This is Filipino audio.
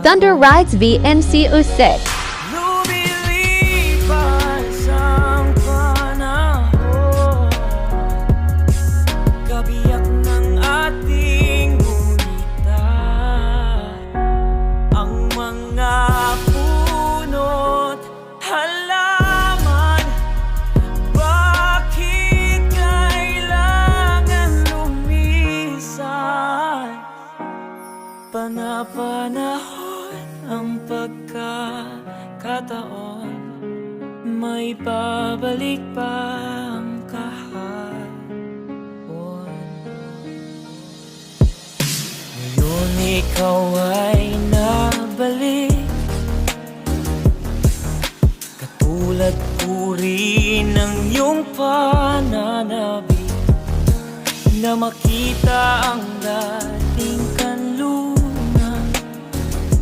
Thunder Rides VNCO6. Lumilipas ang panahon, kabiyak ng ating gunitan, ang mga puno't halaman. Bakit kailangan lumisan? Panapanahon ang pagkakataon, may babalik pa ang kahapon. Ngayon ikaw ay nabalik, katulad uri ng iyong pananabik, na makita ang lahat